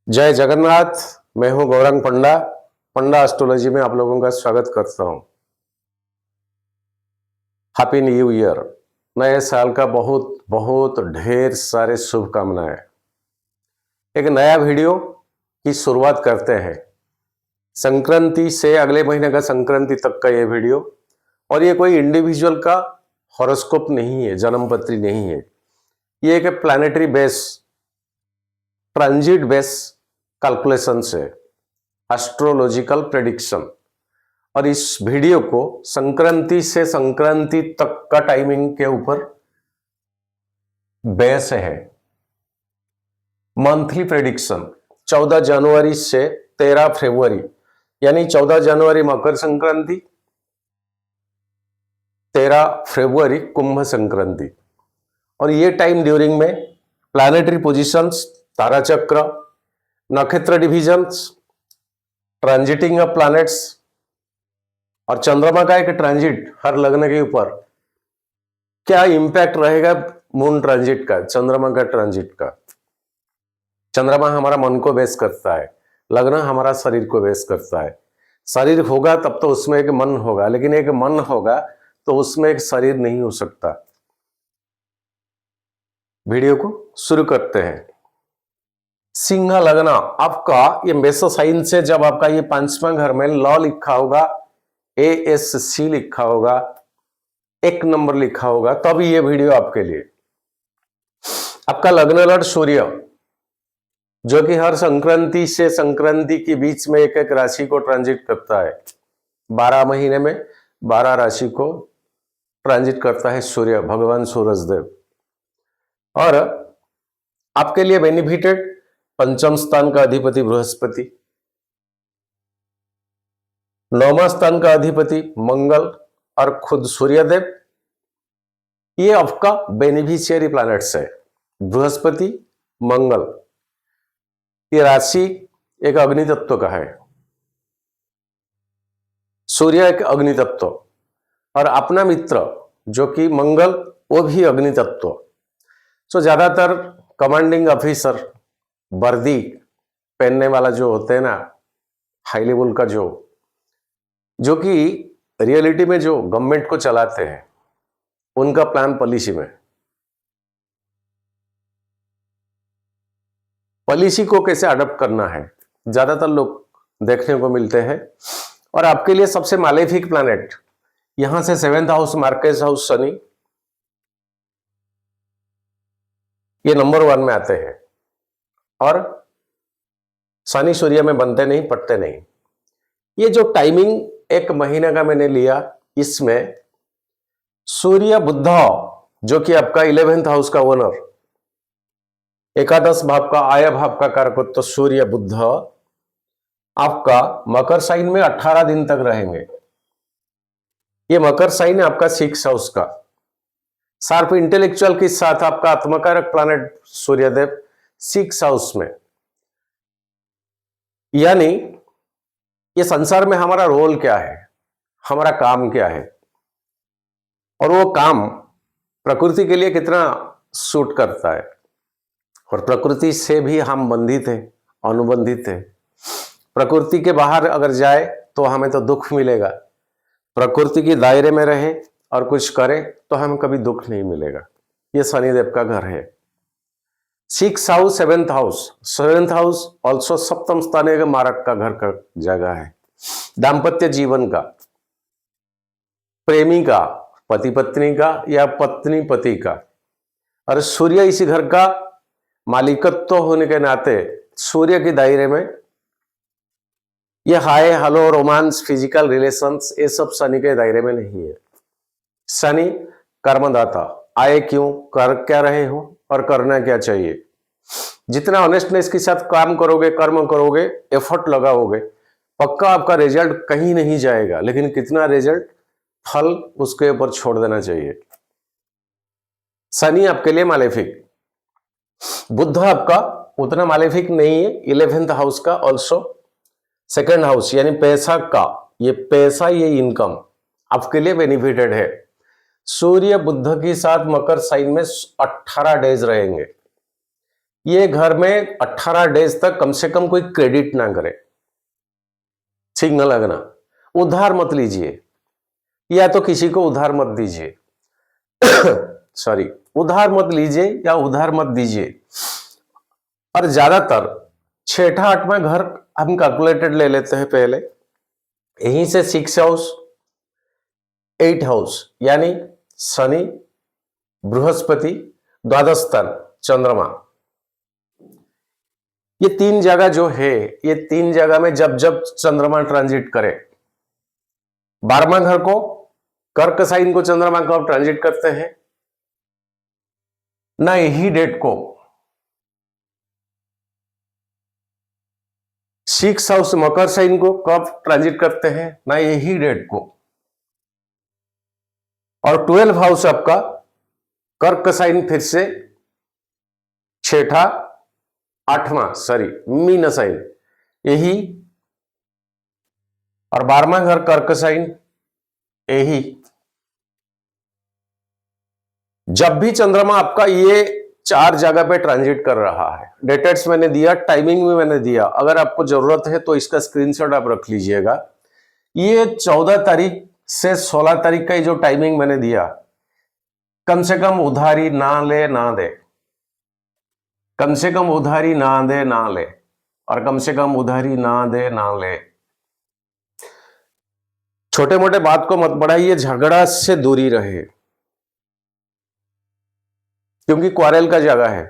जय जगन्नाथ। मैं हूं गौरंग पंडा। पंडा एस्ट्रोलॉजी में आप लोगों का स्वागत करता हूं। Happy new year. नए साल का बहुत बहुत ढेर सारे शुभकामनाएं। एक नया वीडियो की शुरुआत करते हैं। संक्रांति से अगले महीने का संक्रांति तक का ये वीडियो, और ये कोई इंडिविजुअल का हॉरोस्कोप नहीं है, जन्मपत्री नहीं है। ये एक planetary base, transit base calculation से एस्ट्रोलॉजिकल प्रेडिक्शन। और इस वीडियो को संक्रांति से संक्रांति तक का टाइमिंग के ऊपर बेस है। मंथली प्रेडिक्शन 14 जनवरी से 13 फरवरी, यानी 14 जनवरी मकर संक्रांति, 13 फरवरी कुंभ संक्रांति। और ये टाइम ड्यूरिंग में प्लैनेटरी पोजीशंस, तारा चक्र, नक्षत्र डिविजन्स, ट्रांजिटिंग ऑफ प्लैनेट्स और चंद्रमा का एक ट्रांजिट हर लग्न के ऊपर क्या इंपैक्ट रहेगा मून ट्रांजिट का, चंद्रमा का ट्रांजिट का। चंद्रमा हमारा मन को बेस करता है, लग्न हमारा शरीर को बेस करता है। शरीर होगा तब तो उसमें एक मन होगा, लेकिन एक मन होगा तो उसमें एक शरीर नहीं हो सकता। वीडियो को शुरू करते हैं। सिंह लग्न आपका ये मेषो साइन से, जब आपका ये पांचवा घर में लॉ लिखा होगा, ASC लिखा होगा, 1 नंबर लिखा होगा, तब ये वीडियो आपके लिए। आपका लग्न लॉर्ड सूर्य, जो कि हर संक्रांति से संक्रांति के बीच में एक एक राशि को ट्रांजिट करता है। 12 महीने में 12 राशि को ट्रांजिट करता है सूर्य, भगवान सूरज देव। और आपके लिए बेनिफिटेड पंचम स्थान का अधिपति बृहस्पति, 9वां स्थान का अधिपति मंगल और खुद सूर्यदेव। ये आपका बेनिफिशियरी प्लैनेट्स है, बृहस्पति, मंगल। ये राशि एक अग्नि तत्व का है, सूर्य एक अग्नि तत्व, और अपना मित्र जो कि मंगल, वो भी अग्नि तत्व। सो ज्यादातर कमांडिंग ऑफिसर, वर्दी पहनने वाला जो होते हैं ना, हाई लेवल का जो कि रियलिटी में जो गवर्नमेंट को चलाते हैं, उनका प्लान पॉलिसी में, पॉलिसी को कैसे अडॉप्ट करना है, ज्यादातर लोग देखने को मिलते हैं। और आपके लिए सबसे मालेफिक प्लैनेट यहां से 7th house, Marquez house Shani, ये नंबर 1 में आते हैं। और शनि सूर्य में बनते नहीं, पटते नहीं। ये जो टाइमिंग 1 महीने का मैंने लिया, इसमें सूर्य बुध, जो कि आपका 11th हाउस का ओनर, एकादश भाव का, आय भाव का कारक तो सूर्य बुध आपका मकर साइन में 18 दिन तक रहेंगे। ये मकर साइन है आपका 6 हाउस का। शार्प इंटेलेक्चुअल के साथ आपका आत्मकारक प्लैनेट सूर्यदेव 6 हाउस में। यानी ये संसार में हमारा रोल क्या है, हमारा काम क्या है, और वो काम प्रकृति के लिए कितना सूट करता है। और प्रकृति से भी हम बंधित है, अनुबंधित है। प्रकृति के बाहर अगर जाए तो हमें तो दुख मिलेगा, प्रकृति के दायरे में रहे और कुछ करे तो हमें कभी दुख नहीं मिलेगा। ये शनिदेव का घर है। 6 house, 7th house, 7th house also सप्तम स्थान एक मारक का घर का जगह है। दाम्पत्य जीवन का, प्रेमी का, पति पत्नी का या पत्नी पति का। और सूर्य इसी घर का मालिकत्व होने के नाते सूर्य के दायरे में ये hi hello, romance, physical relations, ये सब शनि के दायरे में नहीं है। शनि कर्मदाता, आए क्यों, कर क्या रहे हो और करना क्या चाहिए। जितना ऑनेस्टनेस के साथ काम करोगे, कर्म करोगे, एफर्ट लगाओगे, पक्का आपका रिजल्ट कहीं नहीं जाएगा। लेकिन कितना रिजल्ट, फल उसके ऊपर छोड़ देना चाहिए। शनि आपके लिए मालेफिक। बुध आपका उतना मालेफिक नहीं है, 11th हाउस का, ऑल्सो 2nd हाउस, यानी पैसा का, ये पैसा, ये इनकम आपके लिए बेनिफिटेड है। सूर्य बुध के साथ मकर साइन में 18 डेज रहेंगे। ये घर में 18 डेज तक कम से कम कोई क्रेडिट ना करे, ठीक न लगना। उधार मत लीजिए, या तो किसी को उधार मत दीजिए सॉरी, उधार मत लीजिए या उधार मत दीजिए। और ज्यादातर छठा आठवां घर हम कैलकुलेटेड ले लेते हैं पहले, यहीं से 6 हाउस 8 हाउस यानी शनि, बृहस्पति, द्वादश स्थान चंद्रमा, ये 3 जगह जो है, ये 3 जगह में जब जब चंद्रमा ट्रांजिट करे, 12वां घर को कर्क साइन को चंद्रमा कब ट्रांजिट करते हैं ना, यही डेट को 6 हाउस मकर साइन को कब ट्रांजिट करते हैं ना, यही डेट को। और 12 हाउस आपका कर्क साइन फिर से छठा आठवां सॉरी मीन साइन यही, और 12वां घर कर्क साइन यही। जब भी चंद्रमा आपका ये 4 जगह पे ट्रांजिट कर रहा है, डेटेट्स मैंने दिया, टाइमिंग भी मैंने दिया, अगर आपको जरूरत है तो इसका स्क्रीनशॉट आप रख लीजिएगा। ये 14 तारीख से 16 तारीख का ये जो टाइमिंग मैंने दिया, कम से कम उधारी ना ले ना दे, कम से कम उधारी ना दे ना ले, और कम से कम उधारी ना दे ना ले। छोटे मोटे बात को मत बढ़ाइए, झगड़ा से दूरी रहे, क्योंकि क्वारेल का जगह है।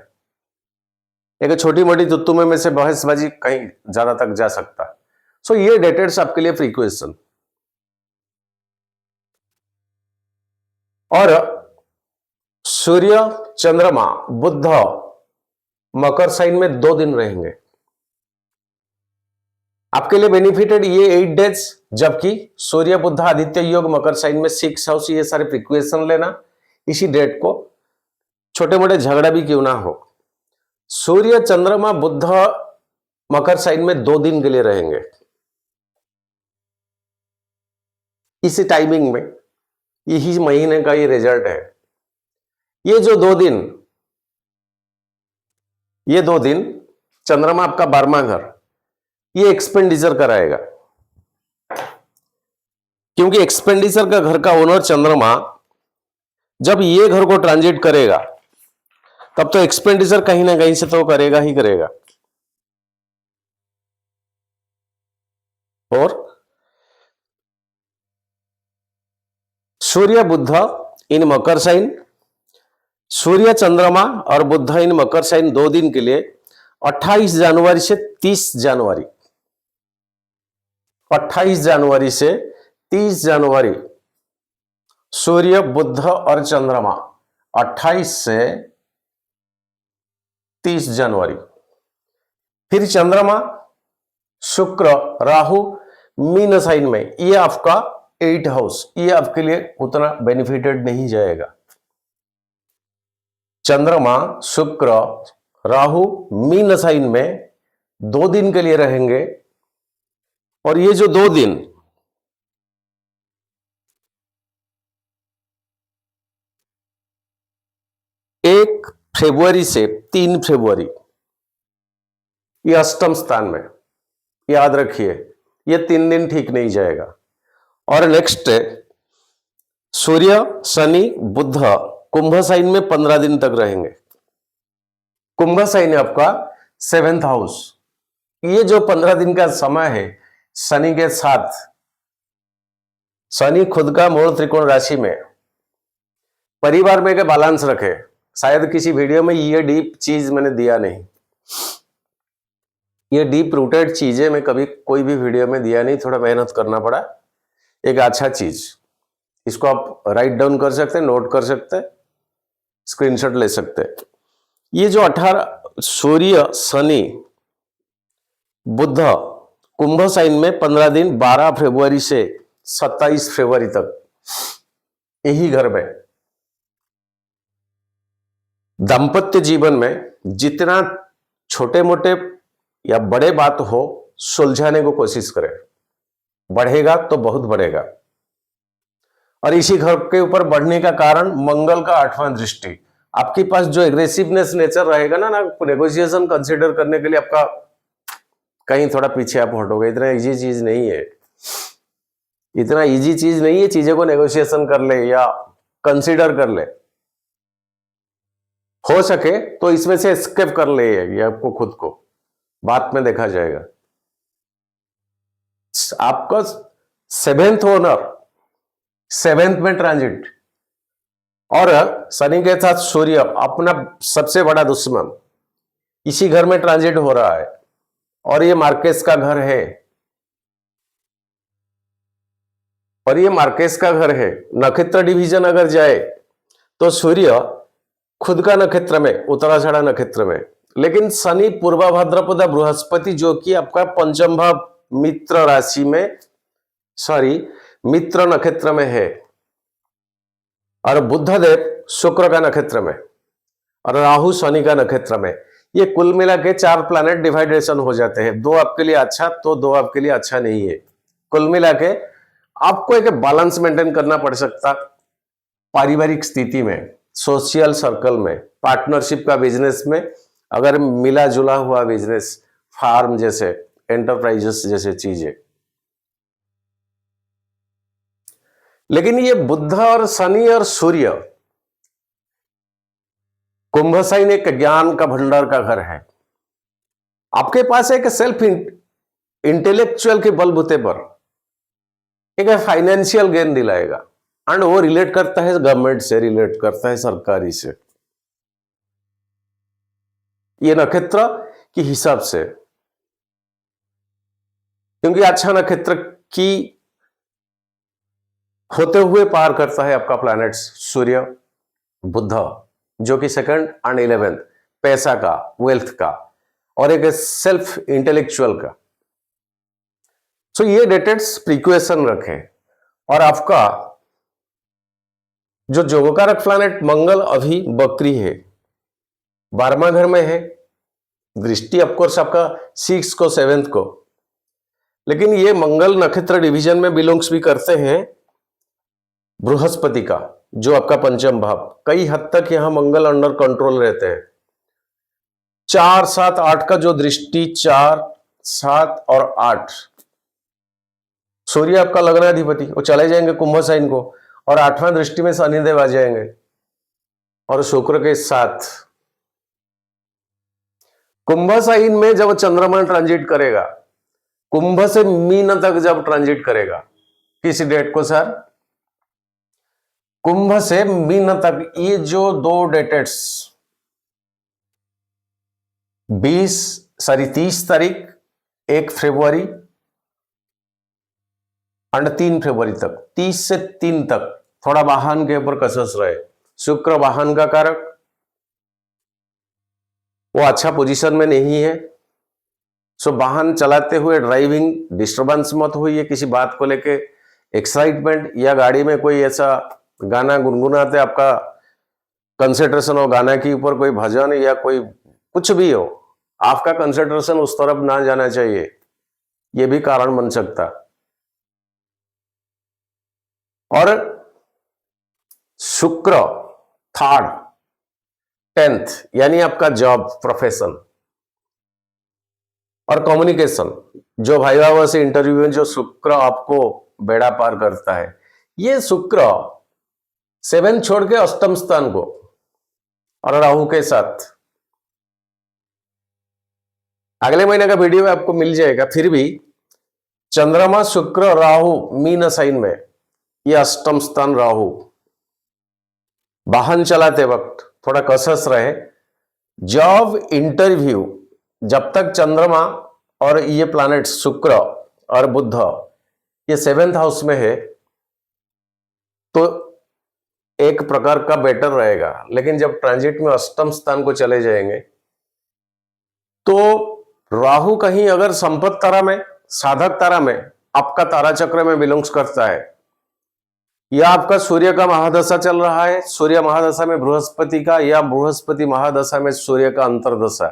एक छोटी मोटी तुत्तू में से बहसबाजी कहीं ज्यादा तक जा सकता। सो ये डेटेट्स आपके लिए फ्रीक्वेशन। और सूर्य चंद्रमा बुध मकर साइन में 2 दिन रहेंगे, आपके लिए बेनिफिटेड ये 8 डेज, जबकि सूर्य बुध आदित्य योग मकर साइन में 6 हाउस, ये सारे फ्रीक्वेशन लेना इसी डेट को, छोटे मोटे झगड़ा भी क्यों ना हो। सूर्य चंद्रमा बुध मकर साइन में 2 दिन के लिए रहेंगे इसी टाइमिंग में, यही महीने का ये रिजल्ट है। ये जो 2 दिन, ये 2 दिन चंद्रमा आपका 12वां घर, ये एक्सपेंडिचर कराएगा, क्योंकि एक्सपेंडिचर का घर का ओनर चंद्रमा जब ये घर को ट्रांजिट करेगा तब तो एक्सपेंडिचर कहीं ना कहीं से तो करेगा ही करेगा। और सूर्य बुध इन मकर साइन, सूर्य चंद्रमा और बुध इन मकर साइन 2 दिन के लिए 28 जनवरी से 30 जनवरी, 28 जनवरी से 30 जनवरी सूर्य बुध और चंद्रमा, 28 से 30 जनवरी। फिर चंद्रमा शुक्र राहु मीन साइन में, ये आपका 8 हाउस, ये आपके लिए उतना बेनिफिटेड नहीं जाएगा। चंद्रमा शुक्र राहु मीन साइन में 2 दिन के लिए रहेंगे, और ये जो 2 दिन एक फरवरी से 3 फरवरी, ये अष्टम स्थान में, याद रखिए ये 3 दिन ठीक नहीं जाएगा। और नेक्स्ट सूर्य शनि बुध कुंभ साइन में 15 दिन तक रहेंगे। कुंभ साइन आपका 7th हाउस, ये जो 15 दिन का समय है शनि के साथ, शनि खुद का मूल त्रिकोण राशि में, परिवार में के बैलेंस रखे। शायद किसी वीडियो में ये डीप चीज मैंने दिया नहीं, ये डीप रूटेड चीजें मैं कभी कोई भी वीडियो में दिया नहीं, थोड़ा मेहनत करना पड़ा। एक अच्छा चीज, इसको आप राइट डाउन कर सकते हैं, नोट कर सकते हैं, स्क्रीनशॉट ले सकते हैं। ये जो 18 सूर्य शनि बुध कुंभ साइन में 15 दिन 12 फरवरी से 27 फरवरी तक, यही घर में दाम्पत्य जीवन में जितना छोटे मोटे या बड़े बात हो सुलझाने को कोशिश करें, बढ़ेगा तो बहुत बढ़ेगा। और इसी घर के ऊपर बढ़ने का कारण मंगल का 8वां दृष्टि, आपके पास जो एग्रेसिवनेस नेचर रहेगा ना नेगोशिएशन कंसिडर करने के लिए आपका कहीं थोड़ा पीछे आप हटोगे। इतना इजी चीज नहीं है, इतना इजी चीज नहीं है चीजों को नेगोशिएशन कर ले या कंसिडर कर ले। हो सके तो इसमें से एस्केप कर ले ये आपको खुद को, बाद में देखा जाएगा। आपका 7th ओनर 7th में ट्रांजिट और शनि के साथ सूर्य अपना सबसे बड़ा दुश्मन इसी घर में ट्रांजिट हो रहा है और ये मार्केस का घर है, और ये मार्केस का घर है। नक्षत्र डिवीजन अगर जाए तो सूर्य खुद का नक्षत्र में, उत्तराषाढ़ा नक्षत्र में, लेकिन शनि पूर्वा भाद्रपद बृहस्पति जो कि आपका पंचम भाव मित्र राशि में, मित्र नक्षत्र में है, और बुधदेव शुक्र का नक्षत्र में और राहु शनि का नक्षत्र में। ये कुल मिला के 4 प्लैनेट डिवाइडेशन हो जाते हैं। 2 आपके लिए अच्छा तो 2 आपके लिए अच्छा नहीं है। कुल मिला के आपको एक बैलेंस मेंटेन करना पड़ सकता पारिवारिक स्थिति में, सोशल सर्कल में, पार्टनरशिप का बिजनेस में, अगर मिला जुला हुआ बिजनेस, फार्म जैसे, एंटरप्राइजेस जैसे चीजें। लेकिन ये बुध और शनि और सूर्य, कुंभ साइन एक ज्ञान का भंडार का घर है। आपके पास एक सेल्फ इंटेलेक्चुअल के बलबूते पर एक फाइनेंशियल गेन दिलाएगा, एंड वो रिलेट करता है गवर्नमेंट से, रिलेट करता है सरकारी से, ये नक्षत्र के हिसाब से, क्योंकि अच्छा नक्षत्र की होते हुए पार करता है आपका प्लैनेट सूर्य बुध, जो कि 2nd एंड 11th पैसा का, वेल्थ का, और एक सेल्फ इंटेलेक्चुअल का। सो ये डेटेड्स प्रिक्वेशन रखें। और आपका जो जोगकारक प्लैनेट मंगल अभी बकरी है, 12वां घर में है, दृष्टि ऑफकोर्स आपका 6 को 7th को, लेकिन ये मंगल नक्षत्र डिवीजन में बिलोंग्स भी करते हैं बृहस्पति का, जो आपका पंचम भाव। कई हद तक यहां मंगल अंडर कंट्रोल रहते हैं। 4, 7, 8 का जो दृष्टि, 4, 7 और 8, सूर्य आपका लग्नाधिपति, वो चले जाएंगे कुंभ साइन को, और 8वां दृष्टि में शनिदेव आ जाएंगे और शुक्र के साथ। कुंभ साइन में जब चंद्रमा ट्रांजिट करेगा, कुंभ से मीन तक जब ट्रांजिट करेगा, किसी डेट को सर, कुंभ से मीन तक, ये जो 2 डेटेड्स 30 तारीख 1 फरवरी और 3 फरवरी तक, 30 से 3 तक थोड़ा वाहन के ऊपर कसस रहे। शुक्र वाहन का कारक, वो अच्छा पोजीशन में नहीं है। सो वाहन चलाते हुए ड्राइविंग डिस्टर्बेंस मत हुई, किसी बात को लेके एक्साइटमेंट, या गाड़ी में कोई ऐसा गाना गुनगुनाते आपका कंसंट्रेशन हो गाना के ऊपर, कोई भजन या कोई कुछ भी हो, आपका कंसंट्रेशन उस तरफ ना जाना चाहिए, यह भी कारण बन सकता। और शुक्र 3rd 10th यानी आपका जॉब, प्रोफेशन और कम्युनिकेशन, जो भाई बाबा से इंटरव्यू में जो शुक्र आपको बेड़ा पार करता है, ये शुक्र 7 छोड़ के 8म स्थान को और राहु के साथ। अगले महीने का वीडियो में आपको मिल जाएगा। फिर भी चंद्रमा शुक्र राहु मीन साइन में, ये 8म स्थान राहु। वाहन चलाते वक्त थोड़ा कसस रहे। जॉब इंटरव्यू, जब तक चंद्रमा और ये प्लैनेट शुक्र और बुध ये 7th हाउस में है, तो एक प्रकार का बेटर रहेगा। लेकिन जब ट्रांजिट में 8म स्थान को चले जाएंगे, तो राहु कहीं अगर संपत्ति तारा में, साधक तारा में, आपका तारा चक्र में बिलोंग्स करता है, या आपका सूर्य का महादशा चल रहा है, सूर्य महादशा में बृहस्पति का, या बृहस्पति महादशा में सूर्य का अंतर्दशा,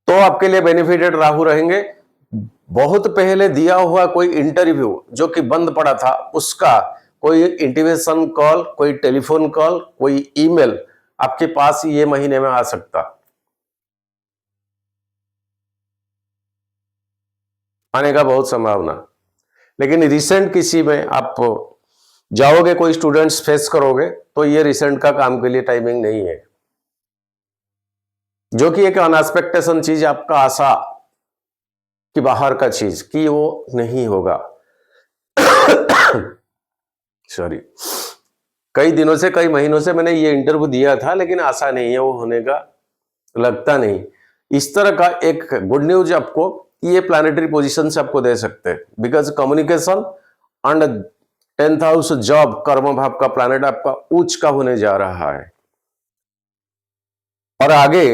तो आपके लिए बेनिफिटेड राहु रहेंगे। बहुत पहले दिया हुआ कोई इंटरव्यू जो कि बंद पड़ा था, उसका कोई इंटीमेशन कॉल, कोई टेलीफोन कॉल, कोई ईमेल आपके पास ये महीने में आ सकता, आने का बहुत संभावना। लेकिन रिसेंट किसी में आप जाओगे, कोई स्टूडेंट्स फेस करोगे, तो ये रिसेंट का काम के लिए टाइमिंग नहीं है, जो कि एक अनएक्सपेक्टेशन चीज, आपका आशा कि बाहर का चीज कि वो नहीं होगा। सॉरी, कई दिनों से, कई महीनों से मैंने ये इंटरव्यू दिया था, लेकिन आशा नहीं है वो होने का, लगता नहीं। इस तरह का एक गुड न्यूज आपको ये प्लानिटरी पोजीशन से आपको दे सकते हैं, because communication and 10th house job, कर्म भाव का प्लानेट आपका उच्च का होने जा रहा है, और आगे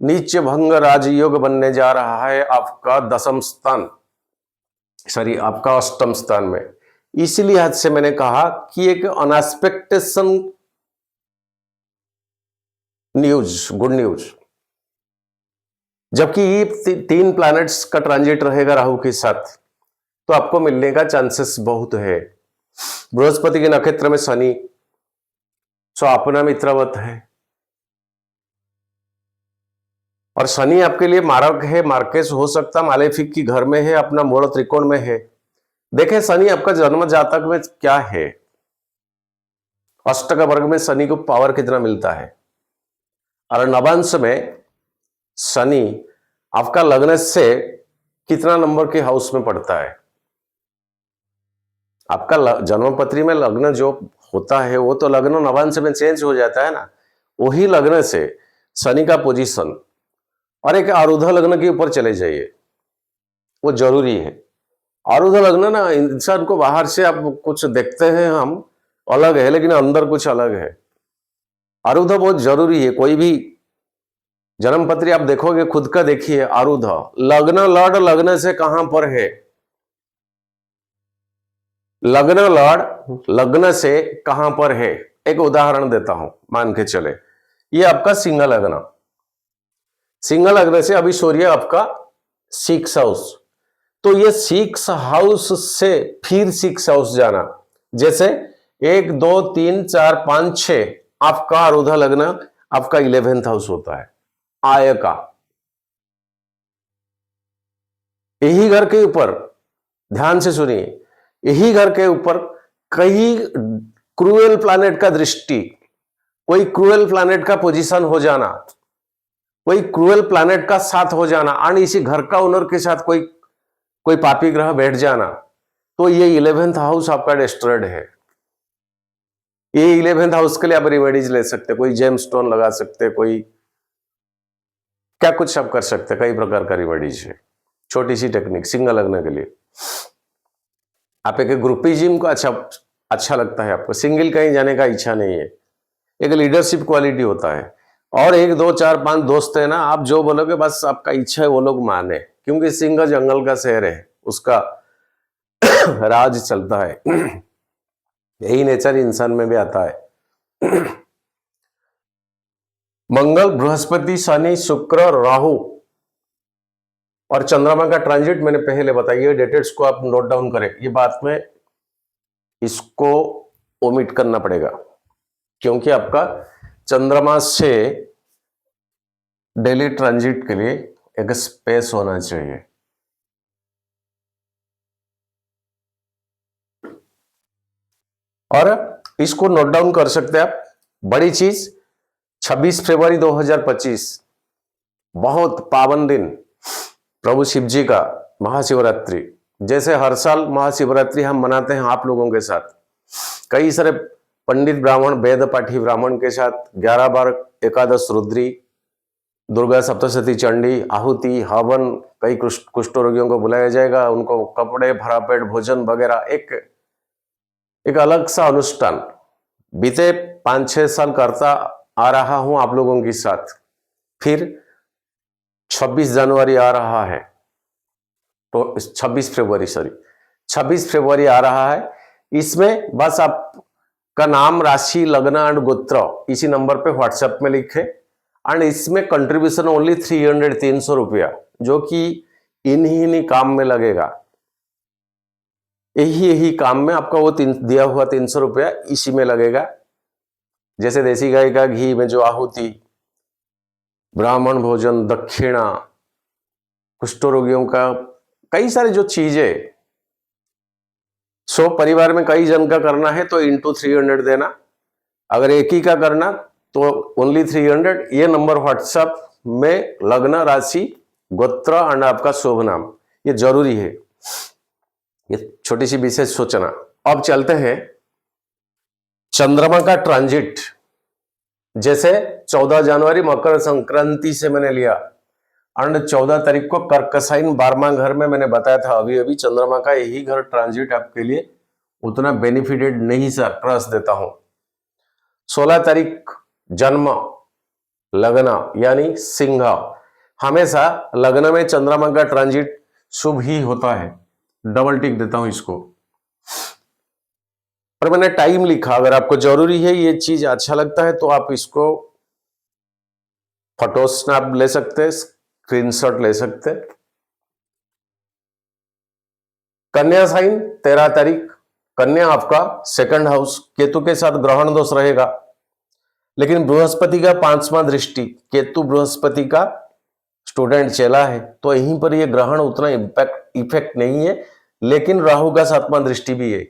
नीचे भंग राजयोग बनने जा रहा है आपका 10th स्थान, सॉरी आपका 8th स्थान में। इसीलिए हद से मैंने कहा कि एक अनएक्सपेक्टेशन न्यूज, गुड न्यूज, जबकि ये 3 प्लैनेट्स का ट्रांजिट रहेगा राहु के साथ, तो आपको मिलने का चांसेस बहुत है। बृहस्पति के नक्षत्र में शनि, सो अपना मित्रवत है, और शनि आपके लिए मारक है, मार्केस हो सकता, मालेफिक की घर में है, अपना मूल त्रिकोण में है। देखें शनि आपका जन्म जातक में क्या है, अष्टक वर्ग में शनि को पावर कितना मिलता है, और नवांश में शनि आपका लग्न से कितना नंबर के हाउस में पड़ता है। आपका जन्मपत्री में लग्न जो होता है वो तो लग्न नवांश में चेंज हो जाता है ना, वही लग्न से शनि का पोजीशन, और एक आरूढ़ लग्न के ऊपर चले जाइए, वो जरूरी है। आरूढ़ लग्न ना, इंसान को बाहर से आप कुछ देखते हैं हम अलग है, लेकिन अंदर कुछ अलग है। आरूढ़ बहुत जरूरी है। कोई भी जन्मपत्री आप देखोगे, खुद का देखिए, आरूढ़ लग्न, लॉर्ड लग्न से कहां पर है, लग्न लॉर्ड लग्न से कहां पर है। एक उदाहरण देता हूं, मान के चले ये आपका सिंह लग्न, सिंह लग्न से अभी सूर्य आपका 6th हाउस, तो ये 6th हाउस से फिर 6th हाउस जाना, जैसे 1 2 3 4 5 6 आपका आरूढ़ लग्न आपका 11th हाउस होता है, आय का। यही घर के ऊपर, ध्यान से सुनिए, यही घर के ऊपर कई क्रूएल प्लैनेट का दृष्टि, कोई क्रूएल प्लैनेट का पोजीशन हो जाना, कोई क्रूएल प्लैनेट का साथ हो जाना, और इसी घर का ओनर के साथ कोई पापी ग्रह बैठ जाना, तो ये 11th हाउस आपका डिस्ट्रॉयड है। ये 11th हाउस के लिए आप रेमेडीज ले सकते, कोई जेम स्टोन लगा सकते, कोई क्या कुछ आप कर सकते, कई प्रकार का रेमेडीज है। छोटी सी टेक्निक सिंगल लग्न के लिए, आप एक ग्रुपिज्म को अच्छा लगता है, आपको सिंगल कहीं जाने का इच्छा नहीं है, एक लीडरशिप क्वालिटी होता है, और 1 2 4 5 दोस्त है ना, आप जो बोलोगे बस आपका इच्छा है वो लोग माने, क्योंकि सिंह जंगल का शहर है, उसका राज चलता है। यही नेचर इंसान में भी आता है। मंगल, बृहस्पति, शनि, शुक्र, राहु और चंद्रमा का ट्रांजिट मैंने पहले बताया, ये डेटेड्स को आप नोट डाउन करें। ये बात में इसको ओमिट करना पड़ेगा, क्योंकि आपका चंद्रमा से डेली ट्रांजिट के लिए एक स्पेस होना चाहिए। और इसको नोट डाउन कर सकते हैं आप। बड़ी चीज 26 फरवरी 2025 बहुत पावन दिन, प्रभु शिव जी का महाशिवरात्रि। जैसे हर साल महाशिवरात्रि हम मनाते हैं आप लोगों के साथ, कई सारे पंडित ब्राह्मण, वेद पाठी ब्राह्मण के साथ 11 बार एकादश रुद्री, दुर्गा सप्तशती, चंडी, आहुति, हवन, कई कुष्ठ रोगियों को बुलाया जाएगा, उनको कपड़े, भरा पेट भोजन वगैरह, एक अलग सा अनुष्ठान बीते 5-6 साल करता आ रहा हूं आप लोगों के साथ। फिर 26 जनवरी आ रहा है, तो 26 फरवरी आ रहा है। इसमें बस आपका नाम, राशि, लग्न एंड गोत्र इसी नंबर पे व्हाट्सएप में लिखे, एंड इसमें कंट्रीब्यूशन ओनली 300 रुपया, जो कि इन्हीं काम में लगेगा। यही यही काम में आपका वो दिया हुआ 300 रुपया इसी में लगेगा। जैसे देसी गाय का घी में जो आहुति, ब्राह्मण भोजन, दक्षिणा, कुष्ठ रोगियों का कई सारी जो चीजें, परिवार में कई जन का करना है तो इंटू 300 देना, अगर एक ही का करना तो ओनली 300। ये नंबर व्हाट्सएप में लग्न, राशि, गोत्र और आपका शुभ नाम, ये जरूरी है, ये छोटी सी विशेष सूचना। अब चलते हैं चंद्रमा का ट्रांजिट। जैसे 14 जनवरी मकर संक्रांति से मैंने लिया और 14 तारीख को कर्क साइन 12वां घर में मैंने बताया था अभी अभी चंद्रमा का यही घर ट्रांजिट आपके लिए उतना बेनिफिटेड नहीं सर, क्रॉस देता हूं। 16 तारीख जन्म लग्न यानी सिंह, हमेशा लग्न में चंद्रमा का ट्रांजिट शुभ ही होता है, डबल टिक देता हूं इसको। पर मैंने टाइम लिखा, अगर आपको जरूरी है ये चीज अच्छा लगता है तो आप इसको फोटो स्नैप ले सकते हैं, स्क्रीनशॉट ले सकते हैं। कन्या साइन 13 तारीख, कन्या आपका सेकंड हाउस, केतु के साथ ग्रहण दोष रहेगा, लेकिन बृहस्पति का 5वां दृष्टि, केतु बृहस्पति का स्टूडेंट चला है तो यहीं पर ये ग्रहण उतना इफेक्ट नहीं है, लेकिन राहु का 7वां दृष्टि भी है।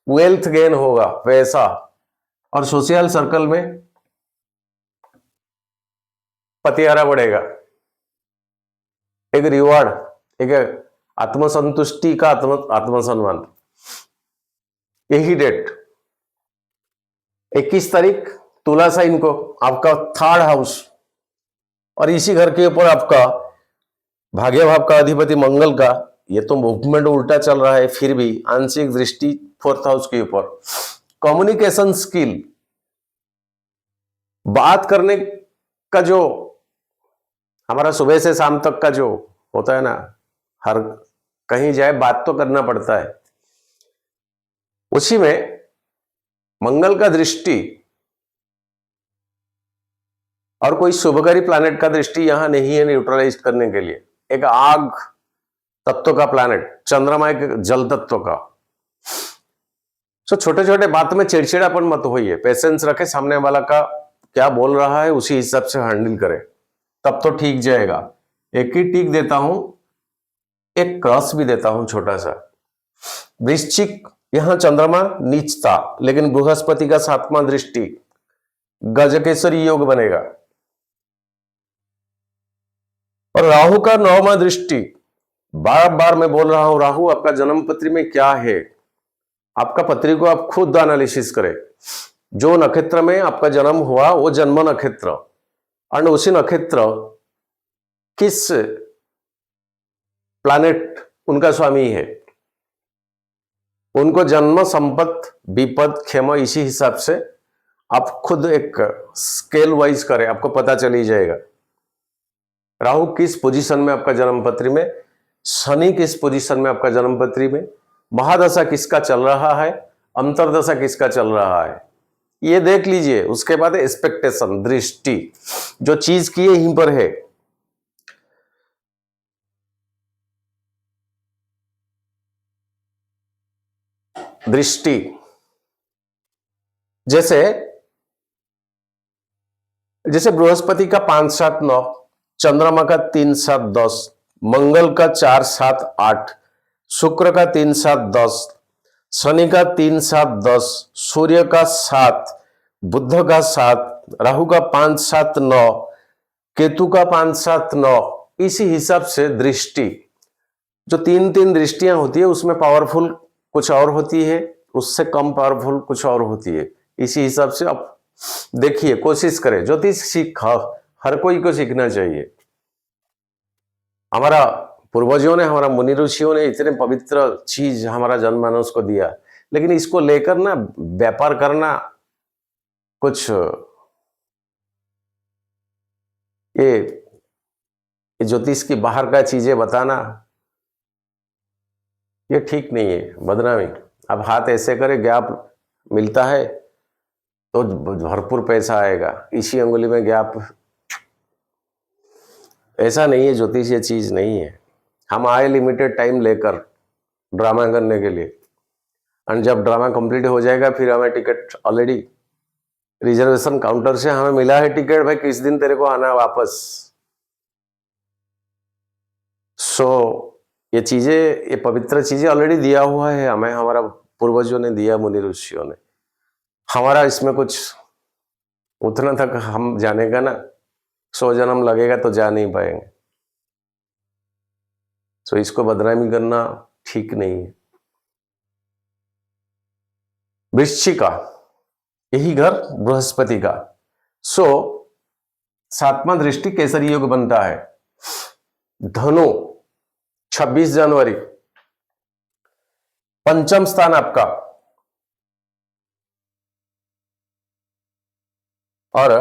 वेल्थ गेन होगा, पैसा, और सोशल सर्कल में पतियारा बढ़ेगा, एक रिवॉर्ड, एक आत्मसंतुष्टि का आत्मसम्मान। यही डेट 21 तारीख तुला साइन को आपका 3rd हाउस, और इसी घर के ऊपर आपका भाग्य भाव का अधिपति मंगल का, ये तो मूवमेंट उल्टा चल रहा है फिर भी आंशिक दृष्टि 4th हाउस के ऊपर। कम्युनिकेशन स्किल, बात करने का जो हमारा सुबह से शाम तक का जो होता है ना, हर कहीं जाए बात तो करना पड़ता है, उसी में मंगल का दृष्टि और कोई शुभकारी प्लैनेट का दृष्टि यहां नहीं है न्यूट्रलाइज करने के लिए। एक आग तत्व का प्लैनेट, चंद्रमा एक जल तत्व का। छोटे छोटे बात में चिड़चिड़ापन मत होइए, पेशेंस रखे, सामने वाला का क्या बोल रहा है उसी हिसाब से हैंडल करें, तब तो ठीक जाएगा। एक ही टिक देता हूं, एक क्रॉस भी देता हूं छोटा सा। वृश्चिक, यहां चंद्रमा नीच था, लेकिन बृहस्पति का 7वां दृष्टि, गजकेसरी योग बनेगा, और राहु का 9वां दृष्टि। बार बार मैं बोल रहा हूं, राहु आपका जन्म पत्री में क्या है, आपका पत्री को आप खुद एनालिसिस करें। जो नक्षत्र में आपका जन्म हुआ वो जन्म नक्षत्र, और उसी नक्षत्र किस प्लैनेट उनका स्वामी है, उनको जन्म, संपत्ति, विपद, क्षेम, इसी हिसाब से आप खुद एक स्केल वाइज करें, आपको पता चल ही जाएगा। राहु किस पोजीशन में आपका जन्म पत्री में, शनि किस पोजीशन में आपका जन्म पत्री में, महादशा किसका चल रहा है, अंतरदशा किसका चल रहा है, ये देख लीजिए। उसके बाद एक्सपेक्टेशन, दृष्टि, जो चीज की यहीं पर है। दृष्टि जैसे बृहस्पति का 5, 7, 9, चंद्रमा का 3, 7, 10, मंगल का 4, 7, 8, शुक्र का 3, 7, 10, शनि का 3, 7, 10, सूर्य का 7, बुध का 7, राहु का 5, 7, 9, केतु का 5, 7, 9, इसी हिसाब से दृष्टि, जो 3 दृष्टियां होती है उसमें पावरफुल कुछ और होती है, उससे कम पावरफुल कुछ और होती है। इसी हिसाब से आप देखिए, कोशिश करें। ज्योतिष हर कोई को सीखना चाहिए। हमारा पूर्वजों ने, हमारा मुनि ऋषियों ने इतने पवित्र चीज हमारा जनमानस को दिया, लेकिन इसको लेकर ना व्यापार करना, कुछ ये ज्योतिष की बाहर का चीजें बताना, ये ठीक नहीं है, बदनामी। अब हाथ ऐसे करे, गैप मिलता है तो भरपूर पैसा आएगा, इसी अंगुली में गैप, ऐसा नहीं है। ज्योतिष ये चीज नहीं है। हम आए लिमिटेड टाइम लेकर ड्रामा करने के लिए, एंड जब ड्रामा कंप्लीट हो जाएगा फिर हमें टिकट ऑलरेडी रिजर्वेशन काउंटर से हमें मिला है टिकट, भाई किस दिन तेरे को आना वापस। सो ये चीजें, ये पवित्र चीजें ऑलरेडी दिया हुआ है हमें, हमारा पूर्वजों ने दिया, मुनि ऋषियों ने। हमारा इसमें कुछ उतना तक हम जाने का ना, 100 जन्म लगेगा तो जा नहीं पाएंगे। सो इसको बदनामी करना ठीक नहीं है। वृश्चिका, यही घर बृहस्पति का। सो 7वां दृष्टि केसरी योग बनता है। धनु 26 जनवरी, पंचम स्थान आपका, और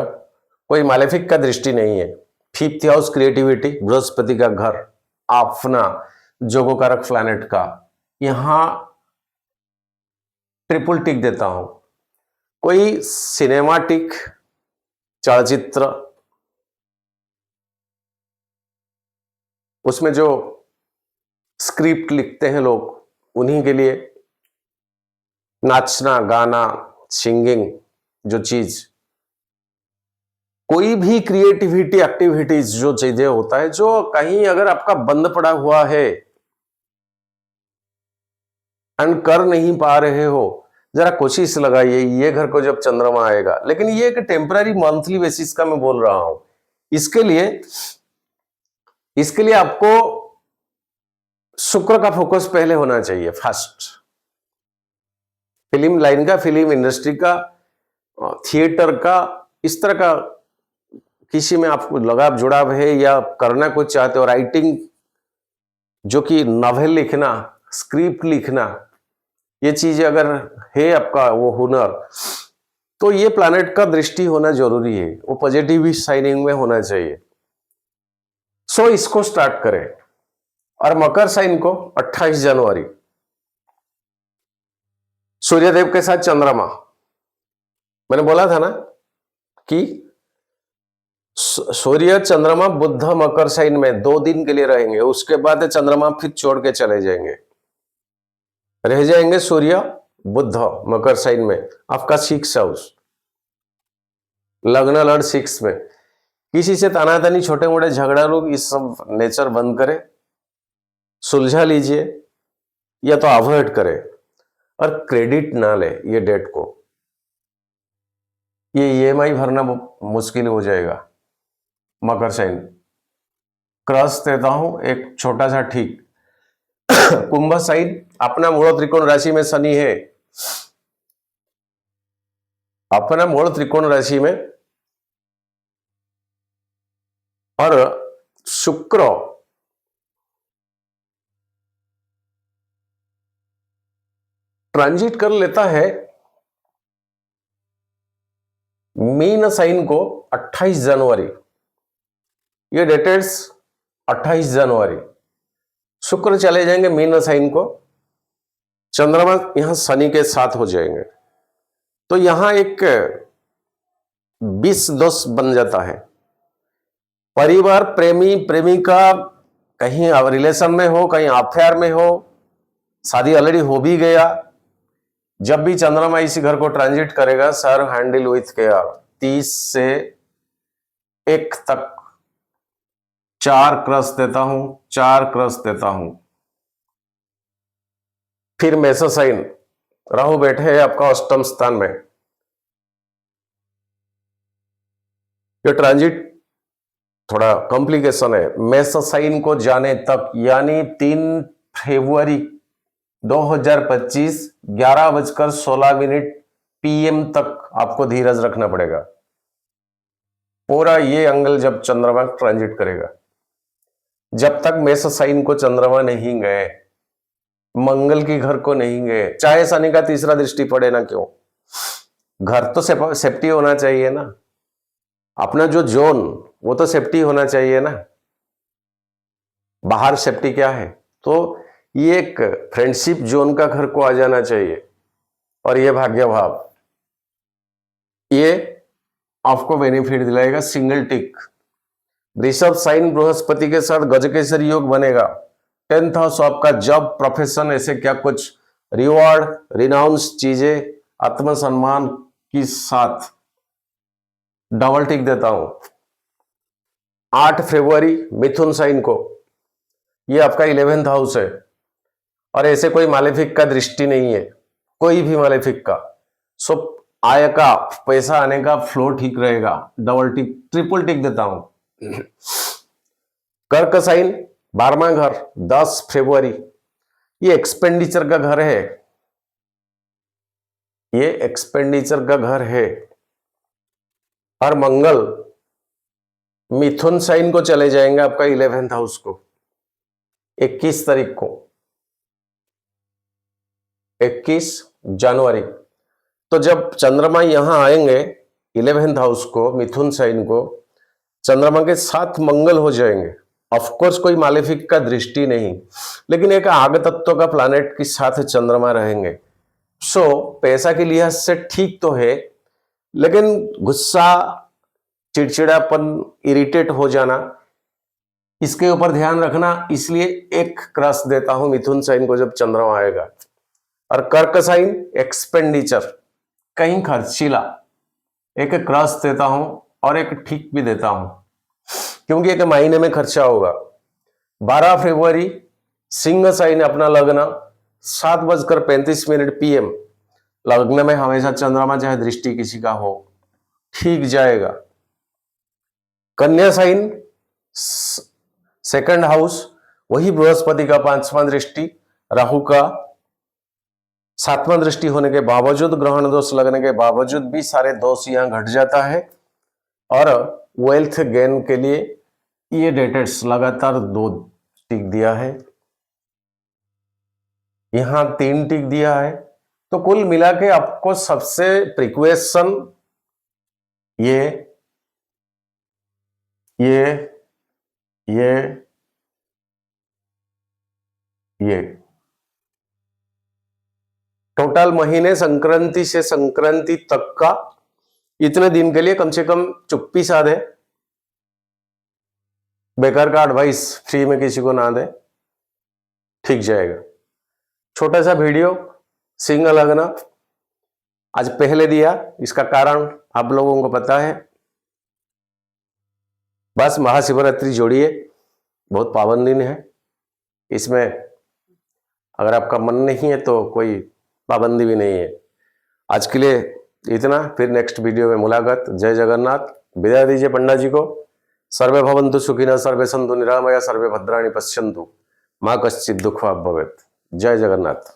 कोई मालेफिक का दृष्टि नहीं है। 5th हाउस क्रिएटिविटी, बृहस्पति का घर, अपना जोगोकारक प्लैनेट का। यहां ट्रिपल टिक देता हूं। कोई सिनेमाटिक चलचित्र, उसमें जो स्क्रिप्ट लिखते हैं लोग, उन्हीं के लिए नाचना, गाना, सिंगिंग, जो चीज, कोई भी क्रिएटिविटी एक्टिविटीज जो चीजें होता है, जो कहीं अगर आपका बंद पड़ा हुआ है एंड कर नहीं पा रहे हो, जरा कोशिश लगाइए। ये घर को जब चंद्रमा आएगा, लेकिन ये एक टेम्पररी मंथली बेसिस का मैं बोल रहा हूं। इसके लिए आपको शुक्र का फोकस पहले होना चाहिए, फर्स्ट। फिल्म लाइन का, फिल्म इंडस्ट्री का, थिएटर का, इस तरह का किसी में आपको लगाव जुड़ाव है या करना कुछ चाहते हो, राइटिंग, जो कि नॉवेल लिखना, स्क्रिप्ट लिखना, ये चीज अगर है आपका वो हुनर, तो ये प्लैनेट का दृष्टि होना जरूरी है, वो पॉजिटिव साइनिंग में होना चाहिए। सो इसको स्टार्ट करें। और मकर साइन को 28 जनवरी, सूर्यदेव के साथ चंद्रमा। मैंने बोला था ना कि सूर्य, चंद्रमा, बुध मकर साइन में 2 दिन के लिए रहेंगे, उसके बाद चंद्रमा फिर छोड़ के चले जाएंगे। रह जाएंगे सूर्य, बुध मकर साइन में, आपका 6 हाउस, लग्न लड़ 6 में। किसी से तानातानी, छोटे मोटे झगड़ा, लोग इस सब नेचर बंद करें, सुलझा लीजिए या तो अवॉइड करें, और क्रेडिट ना ले ये डेट को। ये ईएमआई भरना मुश्किल हो जाएगा। मकर साइन क्रॉस देता हूं एक छोटा सा ठीक। कुंभ साइन, अपना मूल त्रिकोण राशि में शनि है, अपना मूल त्रिकोण राशि में, और शुक्र ट्रांजिट कर लेता है मीन साइन को 28 जनवरी। ये डेटेड्स 28 जनवरी। शुक्र चले जाएंगे मीन साइन को, चंद्रमा यहां शनि के साथ हो जाएंगे, तो यहां एक 20 दोष बन जाता है। परिवार, प्रेमी प्रेमिका, कहीं रिलेशन में हो, कहीं अफेयर में हो, शादी ऑलरेडी हो भी गया, जब भी चंद्रमा इसी घर को ट्रांजिट करेगा, सर हैंडल विथ केयर। 30 से 1 तक 4 क्रॉस देता हूं, 4 क्रॉस देता हूं। फिर मेष साइन, राहु बैठे हैं आपका अष्टम स्थान में। ये ट्रांजिट थोड़ा कॉम्प्लिकेशन है। मेष साइन को जाने तक, यानी 3 फरवरी 2025 11:16 PM तक आपको धीरज रखना पड़ेगा। पूरा ये एंगल जब चंद्रमा ट्रांजिट करेगा, जब तक मेष साइन को चंद्रमा नहीं गए, मंगल की घर को नहीं गए, चाहे शनि का तीसरा दृष्टि पड़े ना क्यों, घर तो सेफ्टी होना चाहिए ना, अपना जो जोन वो तो सेफ्टी होना चाहिए ना, बाहर सेफ्टी क्या है, तो ये एक फ्रेंडशिप जोन का घर को आ जाना चाहिए। और ये भाग्य भाव, ये आपको बेनिफिट दिलाएगा। सिंगल टिक। वृषभ साइन बृहस्पति के साथ गजकेसरी योग बनेगा। 10th हाउस आपका जॉब, प्रोफेशन, ऐसे क्या कुछ रिवॉर्ड, रिनाउंस चीजें आत्मसम्मान के साथ डबल टिक देता हूं। 8 फरवरी मिथुन साइन को, ये आपका 11th हाउस है और ऐसे कोई मालेफिक का दृष्टि नहीं है, कोई भी मालेफिक का। सो आय का, पैसा आने का फ्लो ठीक रहेगा, डबल टिक ट्रिपल टिक देता हूं। कर्क साइन 12वां घर 10 फरवरी, ये एक्सपेंडिचर का घर है, ये एक्सपेंडिचर का घर है। और मंगल मिथुन साइन को चले जाएंगे आपका 11th हाउस को 21 तारीख को, 21 जनवरी। तो जब चंद्रमा यहां आएंगे 11th हाउस को, मिथुन साइन को, चंद्रमा के साथ मंगल हो जाएंगे। ऑफकोर्स कोई मालेफिक का दृष्टि नहीं, लेकिन एक आग तत्व का प्लैनेट के साथ चंद्रमा रहेंगे। सो पैसा के लिहाज से ठीक तो है, लेकिन गुस्सा, चिड़चिड़ापन, इरिटेट हो जाना, इसके ऊपर ध्यान रखना। इसलिए एक क्रॉस देता हूं मिथुन साइन को जब चंद्रमा आएगा। और कर्क साइन एक्सपेंडिचर, कहीं खर्चीला, एक क्रॉस देता हूं और एक ठीक भी देता हूं, क्योंकि एक महीने में खर्चा होगा। 12 फरवरी सिंह साइन अपना लग्न 7:35 PM, लग्न में हमेशा चंद्रमा चाहे दृष्टि किसी का हो, ठीक जाएगा। कन्या साइन 2nd हाउस, वही बृहस्पति का 5वां दृष्टि, राहु का 7वां दृष्टि होने के बावजूद, ग्रहण दोष लगने के बावजूद भी सारे दोष यहां घट जाता है। और वेल्थ गेन के लिए ये डेटेट्स लगातार 2 टिक दिया है, यहां 3 टिक दिया है। तो कुल मिला के आपको सबसे प्रिक्वेशन ये टोटल महीने संक्रांति से संक्रांति तक का इतने दिन के लिए कम से कम चुप्पी साधे, बेकार का एडवाइस फ्री में किसी को ना दे, ठीक जाएगा। छोटा सा वीडियो, सिंह लग्न आज पहले दिया, इसका कारण आप लोगों को पता है। बस महाशिवरात्रि जोड़िए, बहुत पावन दिन है, इसमें अगर आपका मन नहीं है तो कोई पाबंदी भी नहीं है। आज के लिए इतना, फिर नेक्स्ट वीडियो में मुलाकात। जय जगन्नाथ। विदाई दीजिए पंडा जी को। सर्वे भवन्तु सुखिनः, सर्वे सन्तु निरामया, सर्वे भद्राणि पश्यन्तु, मा कश्चित् दुःखभाग् भवेत्। जय जगन्नाथ।